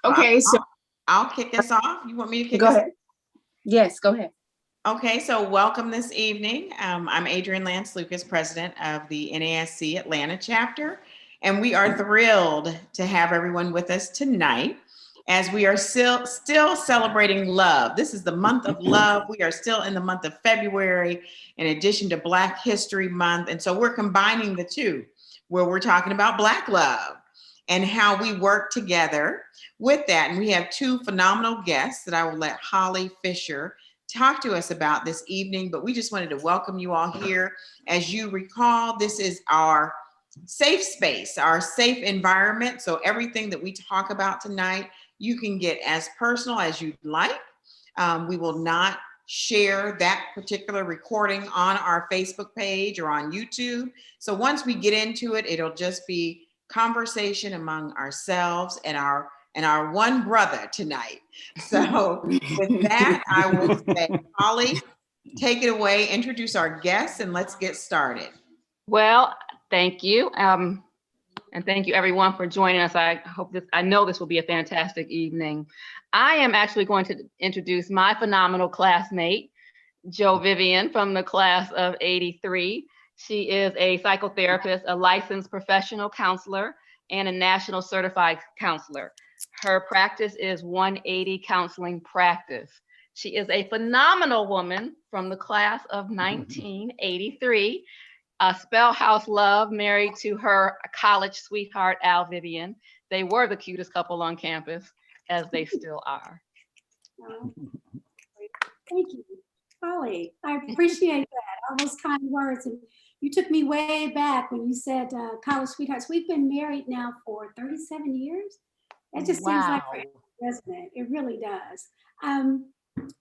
So Okay, so I'll kick us off. You want me to kick go us off? ahead. Yes, go ahead. Okay, so welcome this evening. I'm Adrienne Lance Lucas, president of the NASC Atlanta chapter, and we are thrilled to have everyone with us tonight as we are still celebrating love. This is the month of love. We are still in the month of February, in addition to Black History Month, and so we're combining the two, where we're talking about Black love and how we work together with that. And we have two phenomenal guests that I will let Holly Fisher talk to us about this evening, but we just wanted to welcome you all here. As you recall, this is our safe space, our safe environment. So everything that we talk about tonight, you can get as personal as you'd like. We will not share that particular recording on our Facebook page or on YouTube. So once we get into it, it'll just be conversation among ourselves and our one brother tonight. So with that, I will say, Holly, take it away, introduce our guests, and let's get started. Well, thank you. And thank you everyone for joining us. I know this will be a fantastic evening. I am actually going to introduce my phenomenal classmate, Vivian, from the class of '83. She is a psychotherapist, a licensed professional counselor, and a national certified counselor. Her practice is 180 Counseling Practice. She is a phenomenal woman from the class of 1983. Spellhouse Love, married to her college sweetheart, Al Vivian. They were the cutest couple on campus, as they still are. Oh, thank you, Holly. I appreciate that. All those kind words. And you took me way back when you said college sweethearts. We've been married now for 37 years. It just seems like forever, doesn't it? It really does.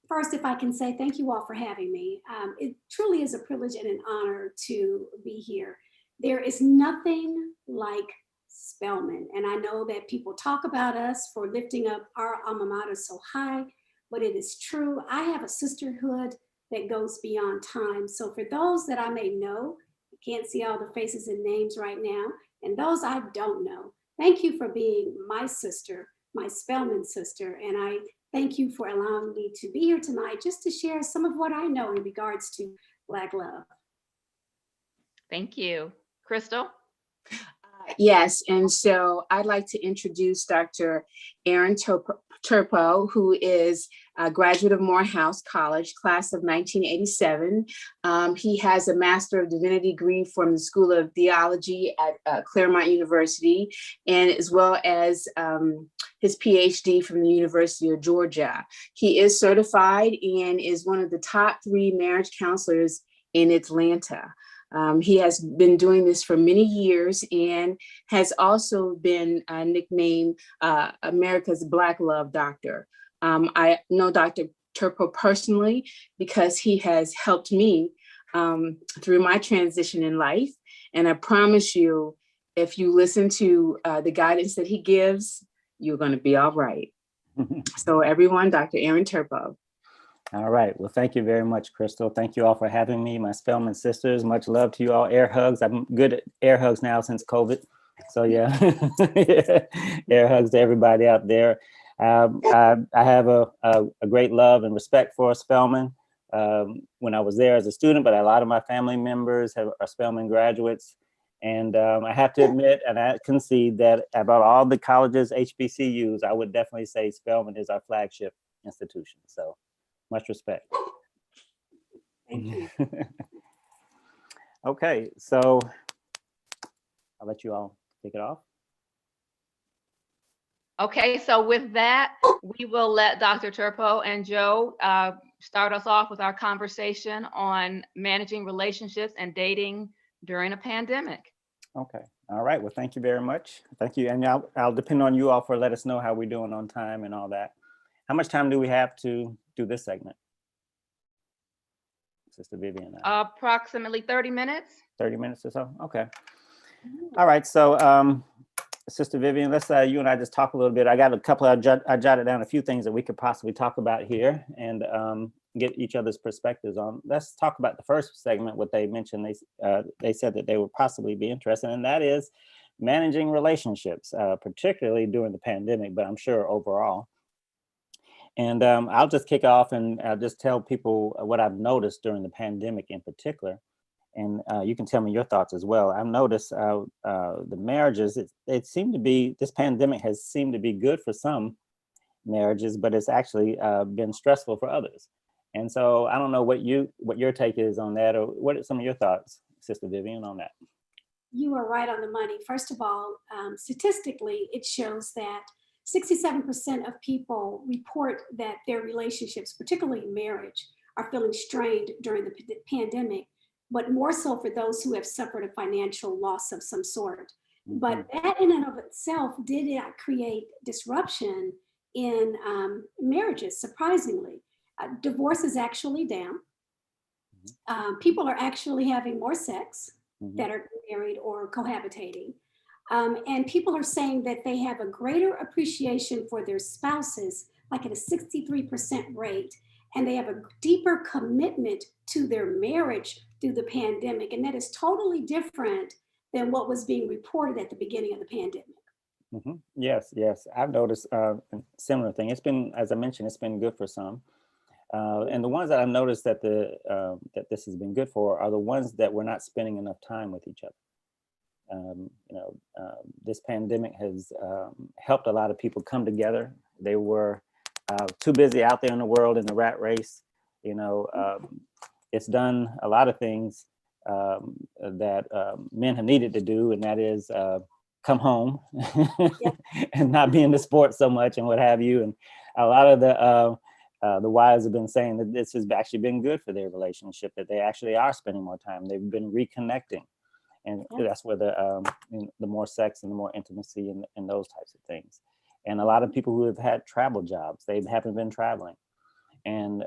First, if I can say thank you all for having me. It truly is a privilege and an honor to be here. There is nothing like Spelman, and I know that people talk about us for lifting up our alma mater so high, but it is true. I have a sisterhood that goes beyond time. So for those that I may know, I can't see all the faces and names right now, and those I don't know, thank you for being my sister, my Spelman sister, and I thank you for allowing me to be here tonight just to share some of what I know in regards to Black love. Thank you. Crystal? Yes, and so I'd like to introduce Dr. Aaron Turpeau, who is a graduate of Morehouse College, class of 1987. He has a Master of Divinity degree from the School of Theology at Claremont University, and as well as his PhD from the University of Georgia. He is certified and is one of the top 3 marriage counselors in Atlanta. He has been doing this for many years and has also been nicknamed America's Black Love Doctor. I know Dr. Turpeau personally because he has helped me through my transition in life. And I promise you, if you listen to the guidance that he gives, you're going to be all right. So everyone, Dr. Aaron Turpeau. All right. Well, thank you very much, Crystal. Thank you all for having me, my Spelman sisters. Much love to you all. Air hugs. I'm good at air hugs now since COVID. So yeah, air hugs to everybody out there. I have a great love and respect for Spelman. When I was there as a student, but a lot of my family members are Spelman graduates. And I have to admit, and I concede that about all the colleges, HBCUs, I would definitely say Spelman is our flagship institution. So much respect. Thank you. Okay, so I'll let you all kick it off. Okay, so with that, we will let Dr. Turpeau and Joe start us off with our conversation on managing relationships and dating during a pandemic. Okay, all right, well, thank you very much. Thank you, and I'll depend on you all for let us know how we're doing on time and all that. How much time do we have to do this segment? Sister Vivian. Approximately 30 minutes. 30 minutes or so, okay. All right, so Sister Vivian, let's you and I just talk a little bit. I got a couple, I jotted down a few things that we could possibly talk about here and get each other's perspectives on. Let's talk about the first segment, what they mentioned. They said that they would possibly be interested, and that is managing relationships, particularly during the pandemic, but I'm sure overall. And I'll just kick off and I'll just tell people what I've noticed during the pandemic in particular. And you can tell me your thoughts as well. I've noticed the marriages, it seemed to be, this pandemic has seemed to be good for some marriages, but it's actually been stressful for others. And so I don't know what your take is on that, or what are some of your thoughts, Sister Vivian, on that? You are right on the money. First of all, statistically, it shows that 67% of people report that their relationships, particularly marriage, are feeling strained during the pandemic, but more so for those who have suffered a financial loss of some sort. Mm-hmm. But that in and of itself did create disruption in marriages, surprisingly. Divorce is actually down. People are actually having more sex that are married or cohabitating. And people are saying that they have a greater appreciation for their spouses, like at a 63% rate, and they have a deeper commitment to their marriage through the pandemic. And that is totally different than what was being reported at the beginning of the pandemic. Mm-hmm. Yes, yes. I've noticed a similar thing. It's been, as I mentioned, it's been good for some. And the ones that I've noticed that that this has been good for are the ones that we're not spending enough time with each other. This pandemic has helped a lot of people come together. They were too busy out there in the world in the rat race. It's done a lot of things that men have needed to do, and that is come home and not be into sports so much and what have you. And a lot of the wives have been saying that this has actually been good for their relationship, that they actually are spending more time. They've been reconnecting. And that's where the more sex and the more intimacy and those types of things. And a lot of people who have had travel jobs, they haven't been traveling. And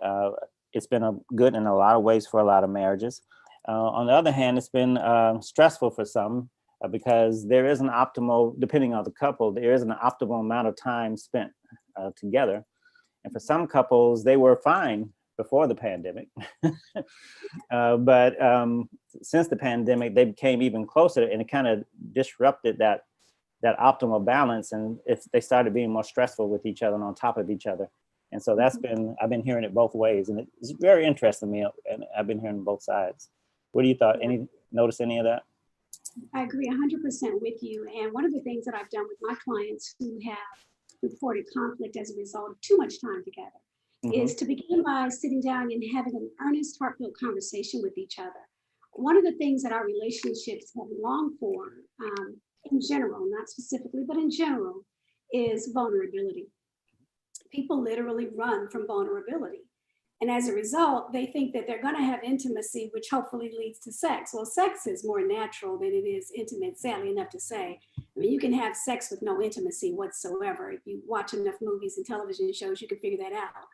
it's been good in a lot of ways for a lot of marriages. On the other hand, it's been stressful for some because there is an optimal, depending on the couple, there is an optimal amount of time spent together. And for some couples, they were fine before the pandemic. But since the pandemic, they became even closer, and it kind of disrupted that optimal balance. And they started being more stressful with each other and on top of each other. And so I've been hearing it both ways, and it's very interesting to me. And I've been hearing both sides. What do you thought? Notice any of that? I agree 100% with you. And one of the things that I've done with my clients who have reported conflict as a result of too much time together is to begin by sitting down and having an earnest, heartfelt conversation with each other. One of the things that our relationships have longed for, in general, not specifically, but in general, is vulnerability. People literally run from vulnerability. And as a result, they think that they're going to have intimacy, which hopefully leads to sex. Well, sex is more natural than it is intimate, sadly enough to say. I mean, you can have sex with no intimacy whatsoever. If you watch enough movies and television shows, you can figure that out.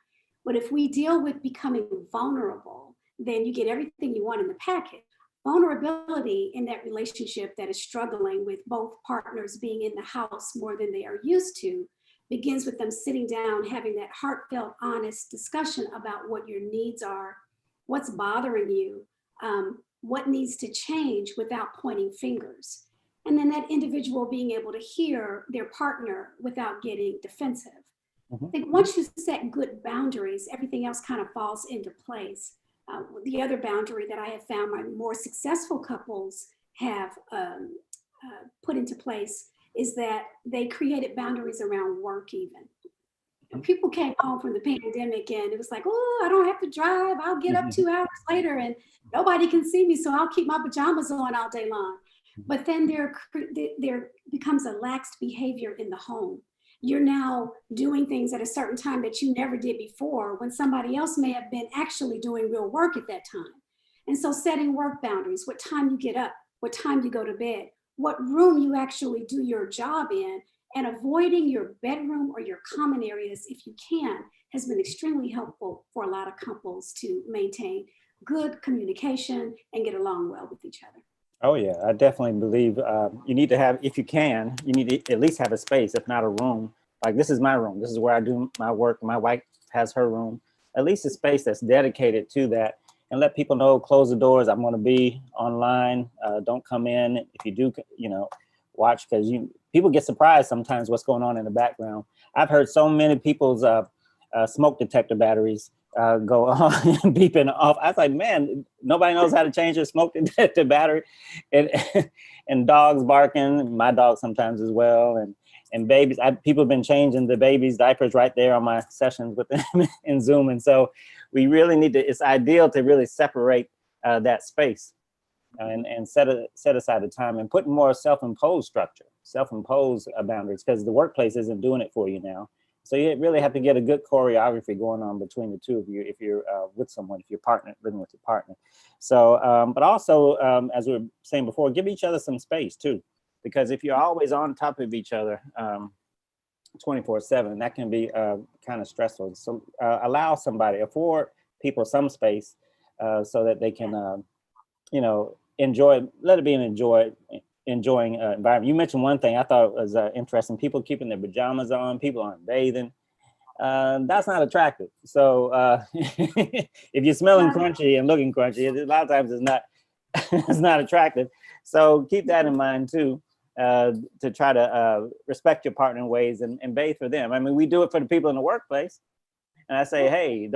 But if we deal with becoming vulnerable, then you get everything you want in the package. Vulnerability in that relationship that is struggling with both partners being in the house more than they are used to begins with them sitting down, having that heartfelt, honest discussion about what your needs are, what's bothering you, what needs to change without pointing fingers. And then that individual being able to hear their partner without getting defensive. I think once you set good boundaries, everything else kind of falls into place. The other boundary that I have found my more successful couples have put into place is that they created boundaries around work even. And people came home from the pandemic and it was like, oh, I don't have to drive. I'll get up 2 hours later and nobody can see me, so I'll keep my pajamas on all day long. But then there becomes a laxed behavior in the home. You're now doing things at a certain time that you never did before when somebody else may have been actually doing real work at that time. And so setting work boundaries, what time you get up, what time you go to bed, what room you actually do your job in, and avoiding your bedroom or your common areas if you can has been extremely helpful for a lot of couples to maintain good communication and get along well with each other. Oh yeah, I definitely believe you need to have, if you can, you need to at least have a space, if not a room. Like this is my room. This is where I do my work. My wife has her room. At least a space that's dedicated to that, and let people know, close the doors. I'm going to be online. Don't come in. If you do, watch, because people get surprised sometimes what's going on in the background. I've heard so many people's smoke detector batteries go on beeping off. I was like, man, nobody knows how to change their smoke detector battery, and and dogs barking. My dog sometimes as well, and babies. People have been changing the babies' diapers right there on my sessions with them in Zoom, and so we really need to. It's ideal to really separate that space and set aside the time and put more self-imposed structure, self-imposed boundaries, because the workplace isn't doing it for you now. So you really have to get a good choreography going on between the two of you if you're with someone, if you're living with your partner. So, but also, as we were saying before, give each other some space too, because if you're always on top of each other 24/7, that can be kind of stressful. So afford people some space so that they can, let it be an enjoying environment. You mentioned one thing I thought was interesting: people keeping their pajamas on, people aren't bathing. That's not attractive. So if you're smelling crunchy and looking crunchy, a lot of times it's not it's not attractive. So keep that in mind too, to try to respect your partner in ways and bathe for them. I mean, we do it for the people in the workplace. And I say, hey,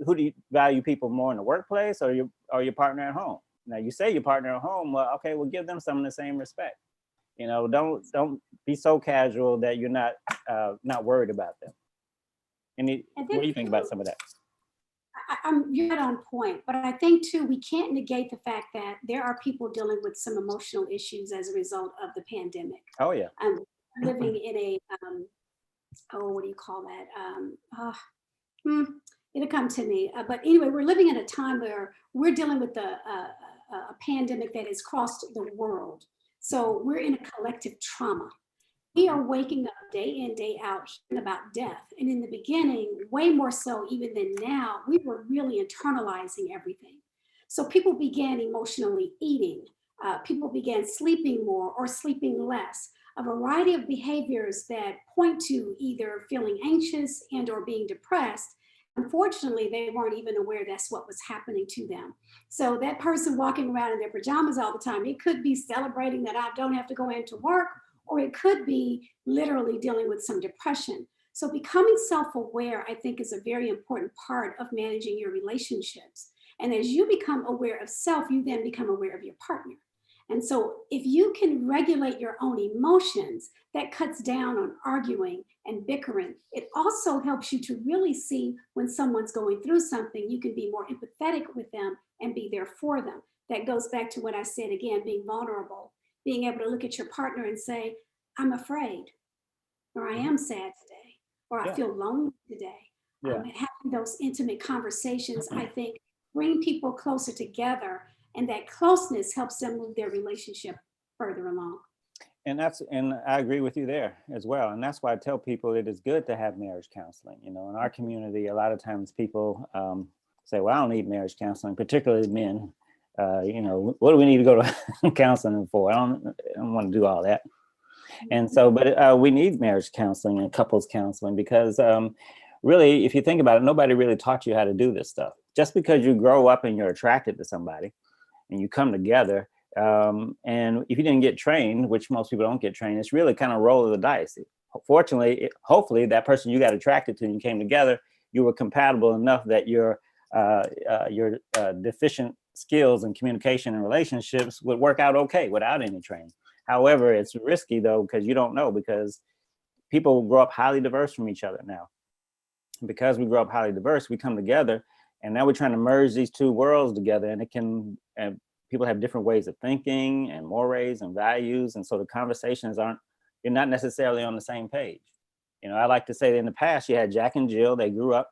who do you value people more in the workplace or your partner at home? Now you say your partner at home, well, okay, well, give them some of the same respect. Don't be so casual that you're not worried about them. What do you think about some of that? You're right on point, but I think too, we can't negate the fact that there are people dealing with some emotional issues as a result of the pandemic. Oh yeah. I'm living in a, what do you call that? It'll come to me. But anyway, we're living in a time where we're dealing with a pandemic that has crossed the world. So we're in a collective trauma. We are waking up day in, day out hearing about death. And in the beginning, way more so even than now, we were really internalizing everything. So people began emotionally eating. People began sleeping more or sleeping less. A variety of behaviors that point to either feeling anxious and or being depressed. Unfortunately, they weren't even aware that's what was happening to them. So that person walking around in their pajamas all the time, it could be celebrating that I don't have to go into work, or it could be literally dealing with some depression. So becoming self-aware, I think, is a very important part of managing your relationships. And as you become aware of self, you then become aware of your partner. And so if you can regulate your own emotions, that cuts down on arguing and bickering. It also helps you to really see when someone's going through something, you can be more empathetic with them and be there for them. That goes back to what I said again, being vulnerable, being able to look at your partner and say, I'm afraid, or I am sad today, or I feel lonely today. Having those intimate conversations, I think, bring people closer together, and that closeness helps them move their relationship further along. And I agree with you there as well. And that's why I tell people it is good to have marriage counseling. In our community, a lot of times people say, well, I don't need marriage counseling, particularly men. What do we need to go to counseling for? I don't want to do all that. And so, but we need marriage counseling and couples counseling because really, if you think about it, nobody really taught you how to do this stuff. Just because you grow up and you're attracted to somebody and you come together, and if you didn't get trained, which most people don't get trained, it's really kind of roll of the dice. Fortunately, hopefully that person you got attracted to and you came together, you were compatible enough that your deficient skills and communication and relationships would work out okay without any training. However, it's risky though, because you don't know, because people grow up highly diverse from each other now. Because we grow up highly diverse, we come together and now we're trying to merge these two worlds together, and people have different ways of thinking and mores and values. And so the conversations you're not necessarily on the same page. I like to say that in the past you had Jack and Jill, they grew up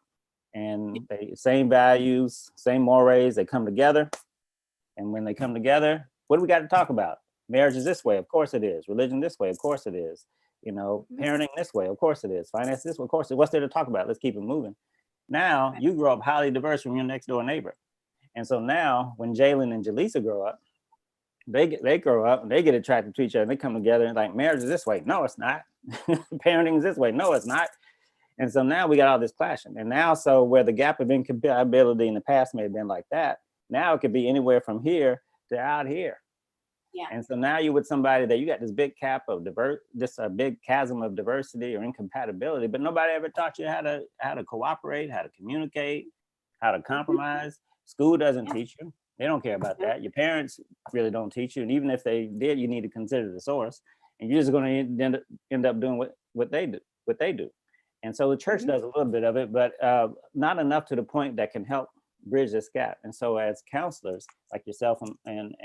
and same values, same mores, they come together. And when they come together, what do we got to talk about? Marriage is this way, of course it is. Religion this way, of course it is. Parenting this way, of course it is. Finance this way, of course it is. What's there to talk about? Let's keep it moving. Now you grow up highly diverse from your next door neighbor. And so now when Jalen and Jaleesa grow up, they grow up and they get attracted to each other. And they come together and like, marriage is this way. No, it's not. Parenting is this way. No, it's not. And so now we got all this clashing. And now, so where the gap of incompatibility in the past may have been like that, now it could be anywhere from here to out here. Yeah. And so now you're with somebody that you got this big this big chasm of diversity or incompatibility, but nobody ever taught you how to cooperate, how to communicate, how to compromise. School doesn't teach you. They don't care about that. Your parents really don't teach you. And even if they did, you need to consider the source. And you're just going to end up doing what they do. And so the church does a little bit of it, but not enough to the point that can help bridge this gap. And so as counselors like yourself and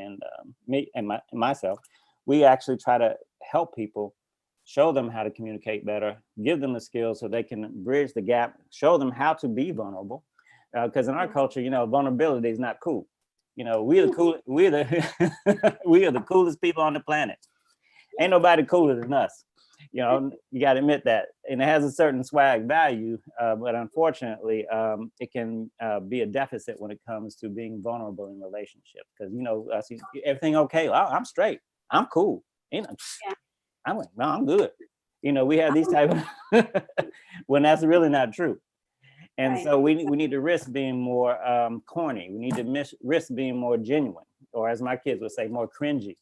me and myself, we actually try to help people, show them how to communicate better, give them the skills so they can bridge the gap, show them how to be vulnerable. Because in our culture, vulnerability is not cool. We're the we are the coolest people on the planet. Ain't nobody cooler than us. You got to admit that. And it has a certain swag value, but unfortunately, it can be a deficit when it comes to being vulnerable in relationships. Because, everything okay? Well, I'm straight. I'm cool. I'm like, no, I'm good. We have these type of, when that's really not true. And so we need to risk being more corny. We need to risk being more genuine, or as my kids would say, more cringy.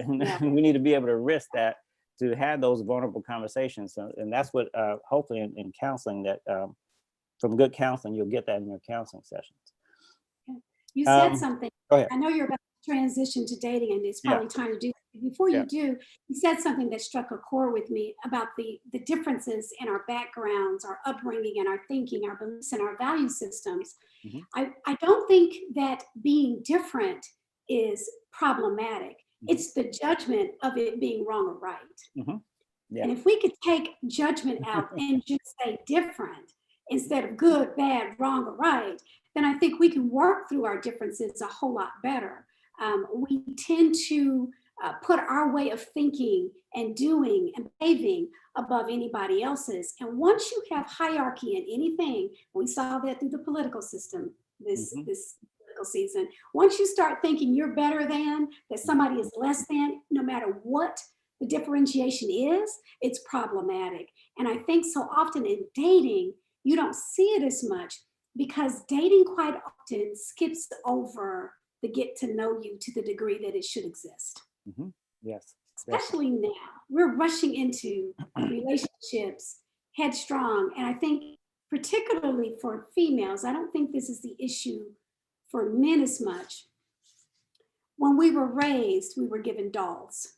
We need to be able to risk that, to have those vulnerable conversations. And that's what hopefully in counseling, that from good counseling, you'll get that in your counseling sessions. You said something. Go ahead. I know you're about to transition to dating, and it's probably time to do. Before you do, you said something that struck a chord with me about the differences in our backgrounds, our upbringing, and our thinking, our beliefs, and our value systems. I don't think that being different is problematic. It's the judgment of it being wrong or right. And if we could take judgment out and just say different instead of good, bad, wrong, or right, then I think we can work through our differences a whole lot better. We tend to put our way of thinking and doing and behaving above anybody else's. And once you have hierarchy in anything, we saw that through the political system this political season. Once you start thinking you're better than, that somebody is less than, no matter what the differentiation is, it's problematic. And I think so often in dating, you don't see it as much because dating quite often skips over the get to know you to the degree that it should exist. Yes. Especially now, we're rushing into relationships headstrong. And I think particularly for females, I don't think this is the issue for men as much. When we were raised, we were given dolls.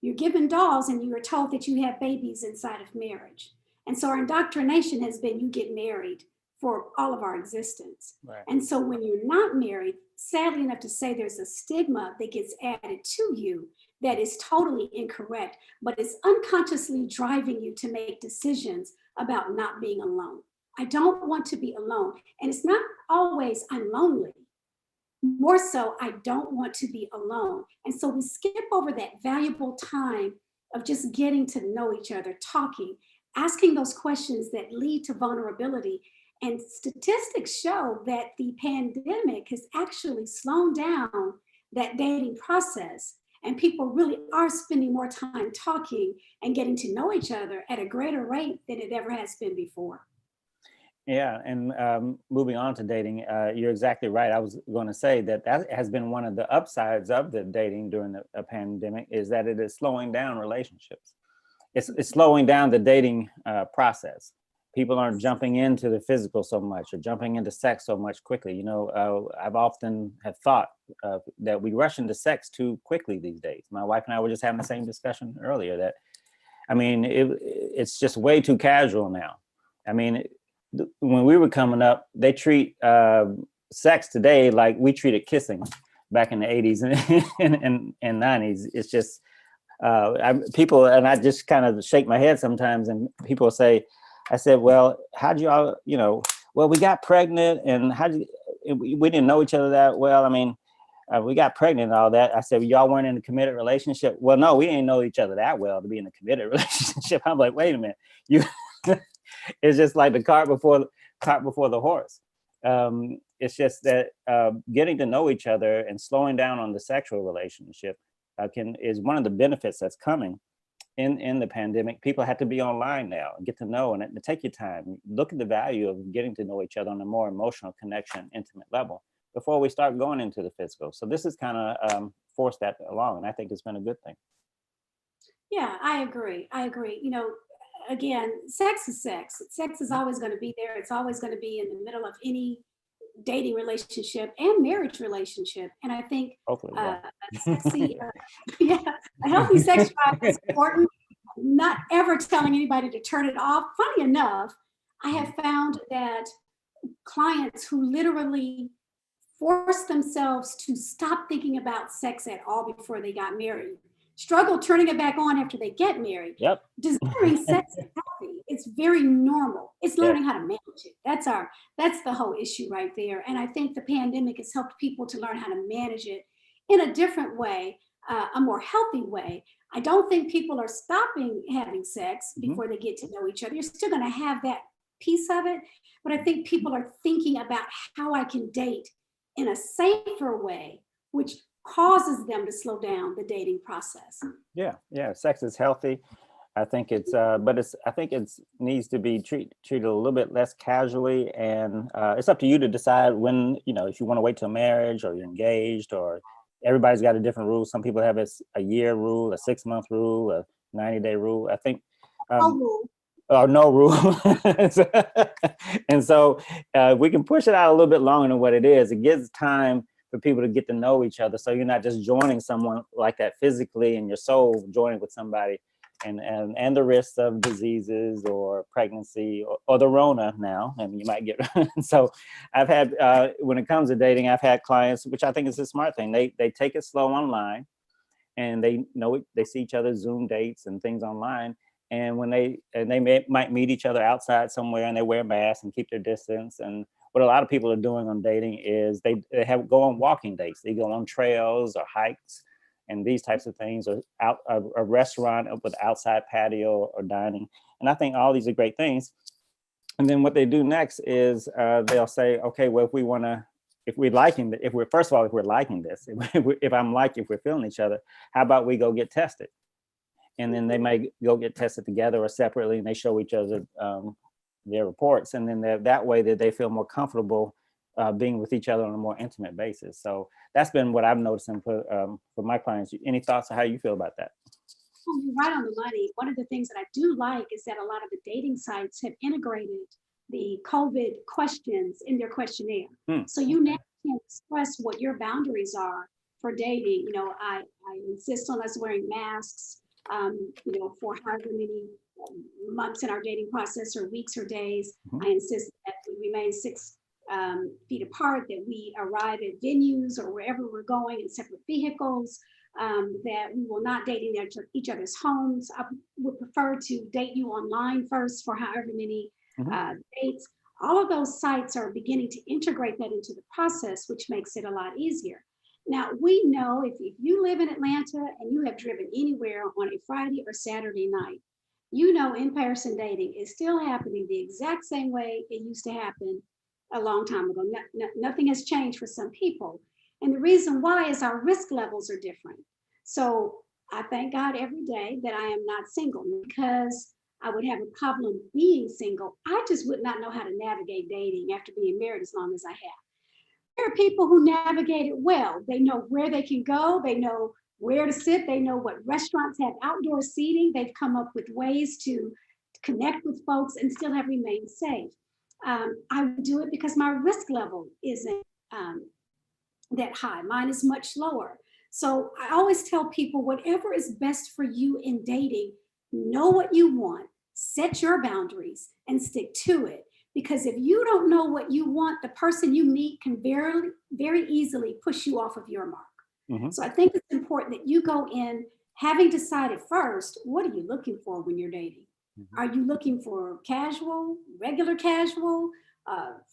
You're given dolls and you are told that you have babies inside of marriage. And so our indoctrination has been you get married for all of our existence. And so when you're not married, sadly enough to say, there's a stigma that gets added to you that is totally incorrect, but it's unconsciously driving you to make decisions about not being alone. I don't want to be alone. And it's not always I'm lonely. More so, I don't want to be alone. And so we skip over that valuable time of just getting to know each other, talking, asking those questions that lead to vulnerability. And statistics show that the pandemic has actually slowed down that dating process. And people really are spending more time talking and getting to know each other at a greater rate than it ever has been before. Yeah, and moving on to dating, you're exactly right. I was going to say that has been one of the upsides of the dating during the pandemic, is that it is slowing down relationships. It's slowing down the dating process. People aren't jumping into the physical so much or jumping into sex so much quickly. I've often have thought that we rush into sex too quickly these days. My wife and I were just having the same discussion earlier that, it's just way too casual now. When we were coming up, they treat sex today like we treated kissing back in the 80s and 90s. It's just people, and I just kind of shake my head sometimes, and people say, I said, well, how'd you all, well, we got pregnant, and we didn't know each other that well. We got pregnant and all that. I said, well, y'all weren't in a committed relationship. Well, no, we didn't know each other that well to be in a committed relationship. I'm like, wait a minute, it's just like the cart before the horse. It's just that getting to know each other and slowing down on the sexual relationship is one of the benefits that's coming in the pandemic. People have to be online now and get to know, and take your time. Look at the value of getting to know each other on a more emotional connection, intimate level before we start going into the physical. So this is kind of force that along. And I think it's been a good thing. Yeah, I agree. I agree. You know, again, sex is sex. Sex is always going to be there. It's always going to be in the middle of any dating relationship and marriage relationship. And I think Hopefully, yeah. a sexy, yeah, a healthy sex drive is important. Not ever telling anybody to turn it off. Funny enough, I have found that clients who literally force themselves to stop thinking about sex at all before they got married struggle turning it back on after they get married. Yep. Desiring sex is healthy. It's very normal. It's learning how to manage it. That's the whole issue right there. And I think the pandemic has helped people to learn how to manage it in a different way, a more healthy way. I don't think people are stopping having sex before they get to know each other. You're still going to have that piece of it, but I think people are thinking about how I can date in a safer way, which causes them to slow down the dating process. Yeah, sex is healthy. I think it's, but I think it's needs to be treated a little bit less casually, and it's up to you to decide when, if you want to wait till marriage or you're engaged, or everybody's got a different rule. Some people have a year rule, a 6-month rule, a 90-day rule. I think. Or no rule. And so we can push it out a little bit longer than what it is. It gives time for people to get to know each other. So you're not just joining someone like that physically and your soul joining with somebody, and the risks of diseases or pregnancy or the Rona now, and you might get. So I've had, when it comes to dating, I've had clients, which I think is a smart thing. They take it slow online, and they see each other's Zoom dates and things online. And when they might meet each other outside somewhere, and they wear masks and keep their distance. And what a lot of people are doing on dating is they go on walking dates. They go on trails or hikes and these types of things, or out a restaurant with outside patio or dining. And I think all these are great things. And then what they do next is they'll say, okay, well, if we're liking this, if we're feeling each other, how about we go get tested? And then they might go get tested together or separately, and they show each other their reports. And then that way that they feel more comfortable being with each other on a more intimate basis. So that's been what I've noticed for my clients. Any thoughts on how you feel about that? You're right on the money. One of the things that I do like is that a lot of the dating sites have integrated the COVID questions in their questionnaire. So you now can express what your boundaries are for dating. I insist on us wearing masks, for however many months in our dating process, or weeks or days. I insist that we remain 6 feet apart, that we arrive at venues or wherever we're going in separate vehicles, that we will not date in each other's homes. I would prefer to date you online first for however many dates. All of those sites are beginning to integrate that into the process, which makes it a lot easier. Now, we know if you live in Atlanta and you have driven anywhere on a Friday or Saturday night, in-person dating is still happening the exact same way it used to happen a long time ago. Nothing has changed for some people. And the reason why is our risk levels are different. So I thank God every day that I am not single, because I would have a problem being single. I just would not know how to navigate dating after being married as long as I have. There are people who navigate it well. They know where they can go. They know where to sit. They know what restaurants have outdoor seating. They've come up with ways to connect with folks and still have remained safe. I would do it because my risk level isn't that high. Mine is much lower. So I always tell people, whatever is best for you in dating, know what you want, set your boundaries, and stick to it. Because if you don't know what you want, the person you meet can very, very easily push you off of your mark. So I think it's important that you go in having decided first, what are you looking for when you're dating? Are you looking for casual, regular casual,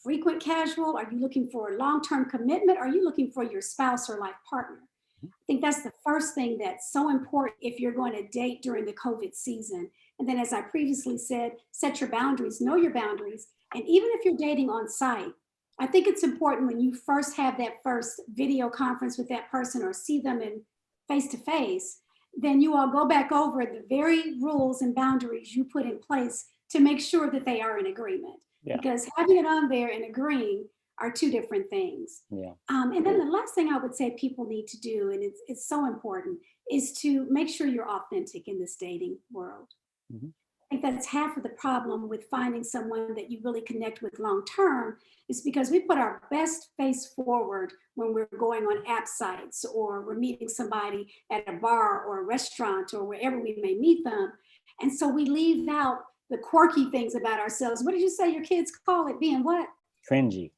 frequent casual? Are you looking for a long-term commitment? Are you looking for your spouse or life partner? I think that's the first thing that's so important if you're going to date during the COVID season. And then, as I previously said, set your boundaries, know your boundaries. And even if you're dating on site, I think it's important when you first have that first video conference with that person or see them in face-to-face, then you all go back over the very rules and boundaries you put in place to make sure that they are in agreement. Because having it on there and agreeing are two different things. Yeah. And then the last thing I would say people need to do, and it's so important, is to make sure you're authentic in this dating world. Mhm. I think that's half of the problem with finding someone that you really connect with long term, is because we put our best face forward when we're going on app sites or we're meeting somebody at a bar or a restaurant or wherever we may meet them. And so we leave out the quirky things about ourselves. What did you say your kids call it? Being what? Cringy.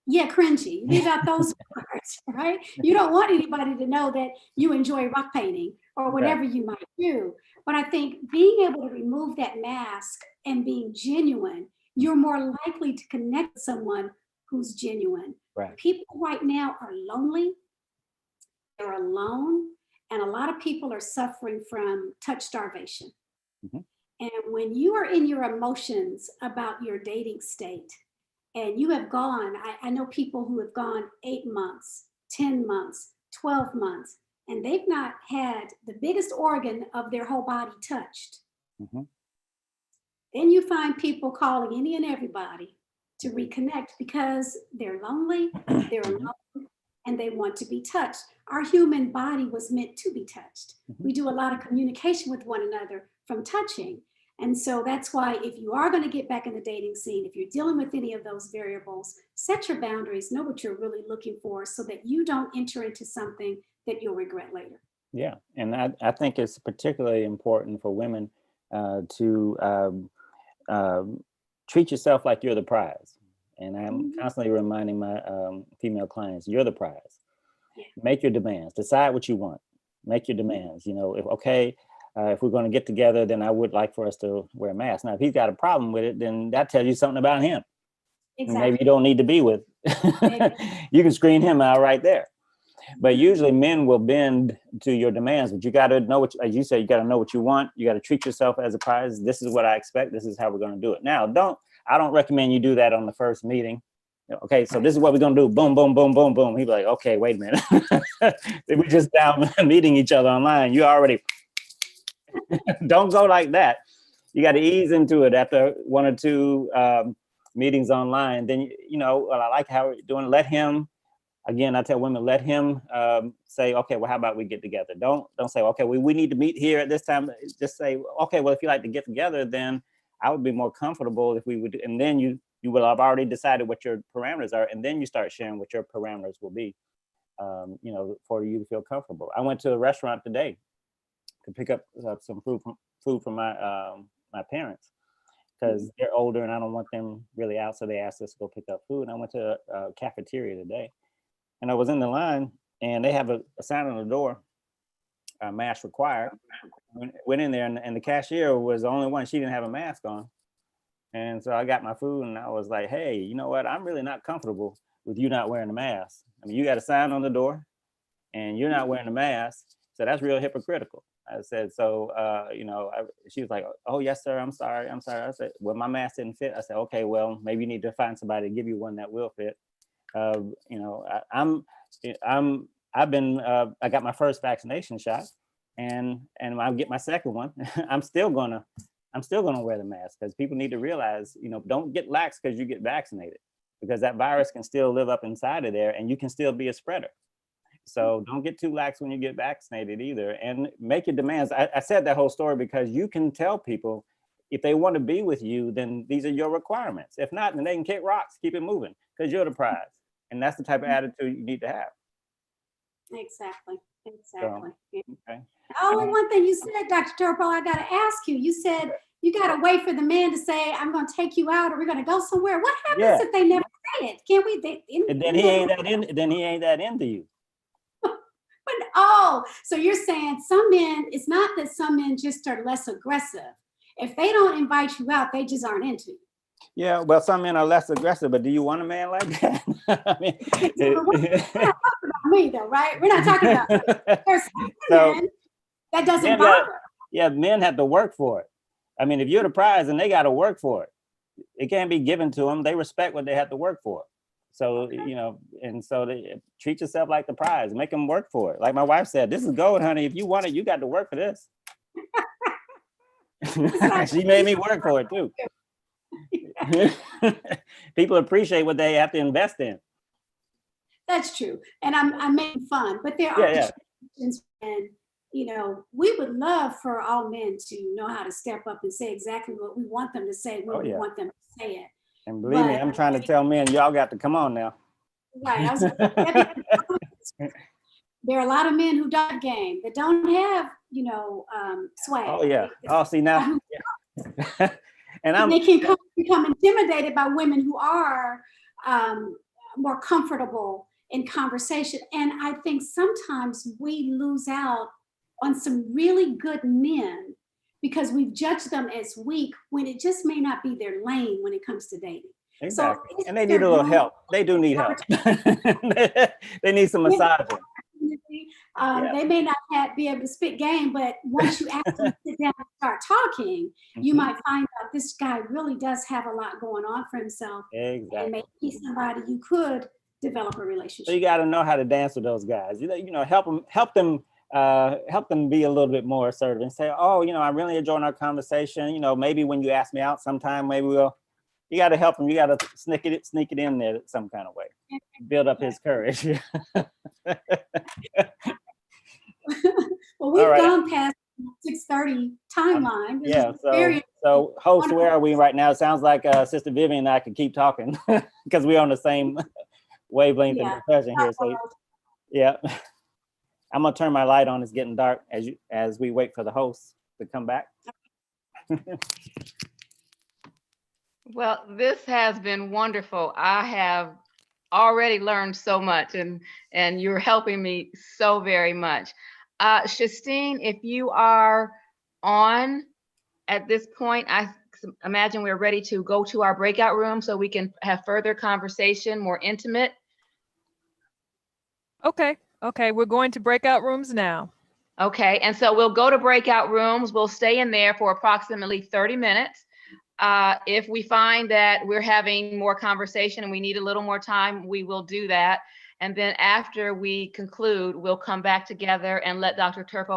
Yeah, cringy. Leave out those parts, right? You don't want anybody to know that you enjoy rock painting or whatever you might do. But I think being able to remove that mask and being genuine, you're more likely to connect with someone who's genuine. Right. People right now are lonely, they're alone, and a lot of people are suffering from touch starvation. Mhm. And when you are in your emotions about your dating state, and you have gone, I know people who have gone 8 months, 10 months, 12 months, and they've not had the biggest organ of their whole body touched. Mhm. Then you find people calling any and everybody to reconnect because they're lonely, they're alone, and they want to be touched. Our human body was meant to be touched. We do a lot of communication with one another from touching. And so that's why if you are going to get back in the dating scene, if you're dealing with any of those variables, set your boundaries, know what you're really looking for so that you don't enter into something that you'll regret later. Yeah, and I think it's particularly important for women to treat yourself like you're the prize. And I'm constantly reminding my female clients, you're the prize. Yeah. Make your demands. Decide what you want. Make your demands. You know, if we're going to get together, then I would like for us to wear a mask. Now, if he's got a problem with it, then that tells you something about him. Exactly. Maybe you don't need to be with. You can screen him out right there. But usually men will bend to your demands, but you got to know as you said, you got to know what you want. You got to treat yourself as a prize. This is what I expect. This is how we're going to do it. Now, I don't recommend you do that on the first meeting. Okay, so this is what we're going to do. Boom, boom, boom, boom, boom. He'd be like, okay, wait a minute. We're just down meeting each other online. You already don't go like that. You got to ease into it after one or two meetings online. Then, well, I like how we're doing. Let him. Again, I tell women, let him say, okay, well, how about we get together? Don't say, okay, we need to meet here at this time. Just say, okay, well, if you like to get together, then I would be more comfortable if we would. And then you will have already decided what your parameters are. And then you start sharing what your parameters will be, for you to feel comfortable. I went to a restaurant today to pick up some food from my parents because they're older and I don't want them really out. So they asked us to go pick up food. And I went to a cafeteria today. And I was in the line and they have a sign on the door, mask required. Went in there and the cashier was the only one, she didn't have a mask on. And so I got my food and I was like, hey, you know what? I'm really not comfortable with you not wearing a mask. I mean, you got a sign on the door and you're not wearing a mask. So that's real hypocritical. I said, so, she was like, oh, yes, sir. I'm sorry. I said, well, my mask didn't fit. I said, okay, well, maybe you need to find somebody to give you one that will fit. I got my first vaccination shot and I'll get my second one. I'm still gonna wear the mask because people need to realize, don't get lax because you get vaccinated because that virus can still live up inside of there and you can still be a spreader. So don't get too lax when you get vaccinated either and make your demands. I said that whole story because you can tell people if they want to be with you, then these are your requirements. If not, then they can kick rocks, keep it moving because you're the prize. And that's the type of attitude you need to have. Exactly. So, okay. Only one thing you said, Dr. Turpeau, I got to ask you. You said you got to wait for the man to say, I'm going to take you out or we're going to go somewhere. What happens if they never say it? Can't we? And then he ain't that into you. So you're saying some men, it's not that some men just are less aggressive. If they don't invite you out, they just aren't into you. Yeah, well, some men are less aggressive, but do you want a man like that? I mean, we're not talking about me though, right? We're not talking about me. There's some men that doesn't bother. Men have to work for it. I mean, if you're the prize and they got to work for it, it can't be given to them. They respect what they have to work for. So, and so they treat yourself like the prize, make them work for it. Like my wife said, this is gold, honey. If you want it, you got to work for this. She made me work for it too. People appreciate what they have to invest in. That's true. And I'm making fun, but there Yeah, are yeah. situations when, you know, we would love for all men to know how to step up and say exactly what we want them to say when Oh, we yeah. want them to say it. And believe me, But- I'm trying to tell men, y'all got to come on now. Right. There are a lot of men who don't game, that don't have, you know, swag. Oh, yeah. Oh, see now. Yeah. And I'm, they can become intimidated by women who are more comfortable in conversation. And I think sometimes we lose out on some really good men because we've judged them as weak when it just may not be their lane when it comes to dating. exactly. So And they need a little help. They do need help. They need some massaging. They may not be able to spit game, but once you actually sit down and start talking, you might find out this guy really does have a lot going on for himself. Exactly. And maybe he's somebody you could develop a relationship. So you got to know how to dance with those guys. You know, help them be a little bit more assertive and say, oh, you know, I'm really enjoying our conversation. You know, maybe when you ask me out sometime, maybe you got to help him. You got to sneak it in there some kind of way. Build up his courage. Well, we've All right. gone past 6:30 timeline. This Yeah. is very So host, where are we right now? It sounds like Sister Vivian and I could keep talking because we're on the same wavelength and profession here. So yeah, I'm gonna turn my light on. It's getting dark as we wait for the host to come back. Well, this has been wonderful. I have already learned so much, and you're helping me so very much. Shastine, if you are on at this point, I imagine we're ready to go to our breakout room so we can have further conversation, more intimate. Okay, we're going to breakout rooms now. Okay, and so we'll go to breakout rooms. We'll stay in there for approximately 30 minutes. If we find that we're having more conversation and we need a little more time, we will do that. And then after we conclude, we'll come back together and let Dr. Turpeau